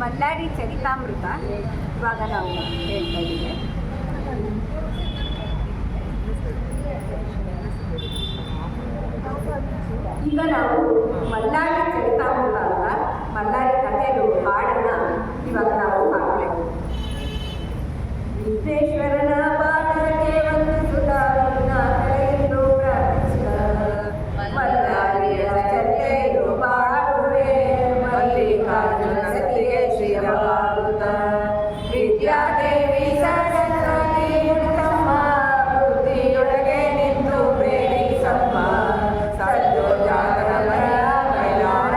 ಮಲ್ಲಾಡಿ ಚರಿತಾಮೃತ ಇವಾಗ ನಾವು ಹೇಳ್ತಾ ಇದ್ದೀವಿ. ಈಗ ನಾವು ಮಲ್ಲಾಡಿ ಚರಿತಾಮೃತ ಅಂತ ಮಲ್ಲಾಡಿ ಕಥೆಗಳು ಹಾಡನ್ನು ಇವಾಗ ನಾವು ಹಾಡಬೇಕು. ವಿಶ್ವೇಶ್ವರನ ಪಾದಕ್ಕೆ ಒಂದು ಸುಧಾರಣ ಕಳೆಯಲು ಪ್ರಾರ್ಥಿಸಿದ ಮಲ್ಲಾಡಿಯ ಚರ್ಚೆಯು ಬಾಳುವೆ ಮಲ್ಲಿಕಾರ್ಜುನ ಸತಿಗೆ ಶ್ರೀಯವಾಗುತ್ತ ವಿದ್ಯಾದೇವಿ ಸರಸ್ವತಿ ತಮ್ಮ ಬುದ್ಧಿಯೊಳಗೆ ನಿಂತು ಪ್ರೇರಿಸಮ್ಮ ಸದ್ದು ಜಾಗರ ಮೈಲಾರ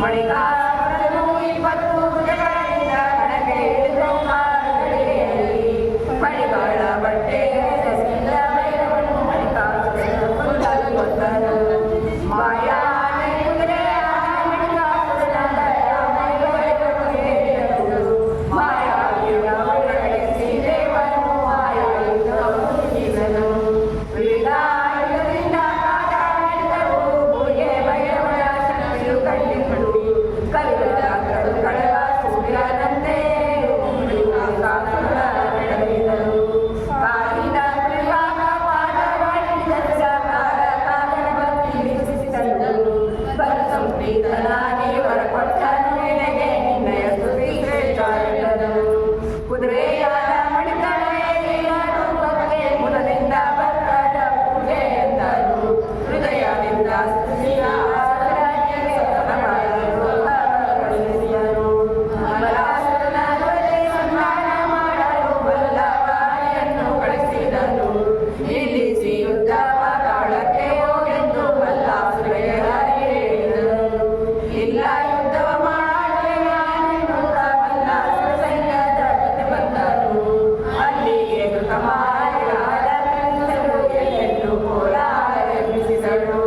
ಮಣಿಕಾರನು 20 ಭುಜಗಳಿಂದ ಕಣಕ್ಕೆ ಇಳಿದು ಮಾರುಗಳಿಗೆಯಲ್ಲಿ ಮಣಿಗಳ ಬಟ್ಟೆ ಸಸಿಲ್ಲ ಭೈರವನು ಮಣಿಕಾಸುರನ ಕೊಲ್ಲಲು ಬಂದನು. ಮಾಯಾನೆ ಕುದುರೆಯ ಮಣಿಕಾಸುರನ ದಯಾಮಯವನ್ನು ಹೇಳಿದನು. ಮಾಯಾವಿಯ ಒಳಗಿಸಿ ದೇವನು ಮಾಯಾಯುಧವನ್ನು ಮುಗಿಸಿದನು. ವೇದಾಯುಧದಿಂದ ಕಾದಾಡಿದವು ಭೂಗೆ ಭೈರವನ ಶಕ್ತಿಯು ಕಂಡಿಗಳು. ಕಲಿಯುಗಗಳು ಕಳೆವ ಸೂರ್ಯನಂತೆ ಮಣಿಕಾಸುರ ಬೆಳಗಿದನು. ಕಾಲಿನ ತ್ರಿಭಾಗ ಪಾದವಾಡಿದ ಸಕಾರ ಕಾಲನ ಭಕ್ತಿ ವಿಕಸಿಸಿದನು. ಸಂಪ್ರೀತನಾಗಿ ಹೊರಕೊಟ್ಟನು ನಿನಗೆ ನಿನ್ನಯ ಸ್ತುತಿ ಶ್ರೇಷ್ಠ ಎಂದನು. ಕುದುರೆಯಾದ ಮಣಿಗಳೇ ರೂಪಕ್ಕೆ ಮೂಲದಿಂದ ಬರದ ಪೂಜೆ ಎಂದನು. ಹೃದಯದಿಂದ ಸ್ತುತಿಯ ಆರಾಧನೆಗೆ ಸತತವಾದನು. ಬಲಾಸುರನ ಧ್ವಜೆ ಸಂಹಾರ ಮಾಡಲು ಬಲ್ಲವಾರಿಯನ್ನು ಕಳಿಸಿದನು. ನಿಲ್ಲಿಸಿ ಯುದ್ಧವ ಕಾಳಕ್ಕೆ ಹೋಗೆಂದು ಬಲ್ಲಾಸುರಗೆ ಹೇಳಿದನು. ಇಲ್ಲ ಯುದ್ಧವ ಮಾಡುವೆ ನಾನೆನ್ನುತ್ತ ಬಲ್ಲಾಸುರ ಸೈನ್ಯದ ಜೊತೆ ಬಂದನು. ಅಲ್ಲಿಗೆ ಕೃತಮಾರಿಯಾದ ಕಲಿಸಲು ಎಲ್ಲೆಲ್ಲೂ ಕೋಲಾರ ಎಬ್ಬಿಸಿದಳು.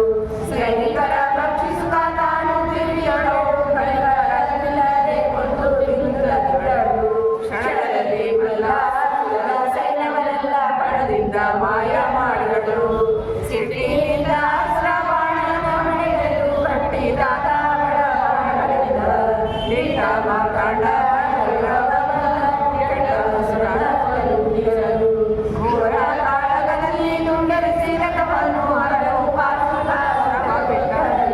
ಸೈನಿಕರ ರಕ್ಷಿಸುತ್ತ ತಾನು ತಿರುಗಿಯೊಳೋಡು ಕಳಿಗಳನ್ನಿಲ್ಲದೆ ಕೊಂದು ತಿನ್ನುತ್ತಿದ್ದಳು. ಕ್ಷಣದಲ್ಲಿ ಬಲ್ಲಾಸುರನ ಸೈನ್ಯವನ್ನೆಲ್ಲ ಬಣದಿಂದ ಮಾಯ ಮಾಡಿದಳು. ಸಿಟ್ಟಿನಿಂದ ಅಸ್ತ್ರ ಬಾಣದ ಹೊಡೆಯಲು ಕಟ್ಟಿದಾಗ ಬಡ ಬಾಣಗಳಿಂದ ನಿಂತ ಮಾರ್ತಾಂಡ ಘೋರ ಕಾಳಗದಲ್ಲಿ ತುಂಡರಿಸಿ ರಥವನ್ನು ಹರಡು ಪಾಸುರವಾಗಿಟ್ಟರು.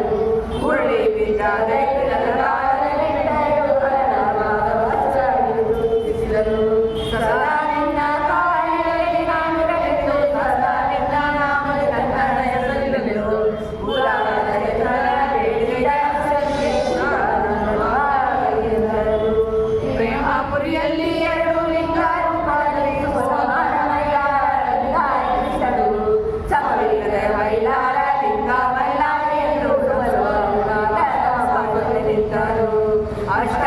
ಉರುಳಿ ಬಿದ್ದ ದೈತ್ಯನ ಕಾಲದಲ್ಲಿ ಸದಾ ನಿನ್ನ ಕಾಲಿನಲ್ಲಿ ನಾನಿರಲೆಂದು ಸದಾ ನಿನ್ನ ನಾಮದ ನನ್ನ ಹೆಸರಿರಲೆಂದು ಮೂಲವಾದ ಹೆಸರ ಬೇಡಿದ ಹೆಸರಿಗೆ ಎಂದರು. ಪ್ರೇಮಪುರಿಯಲ್ಲಿ 2 ಲಿಂಗ ರೂಪದಲ್ಲಿ ಸಮವಿಲ್ಲದ ಮೈಲಾರ ಲಿಂಗ ಮೈಲಾರಿ ಎಂದು ನಿಂತರು. ಅಷ್ಟ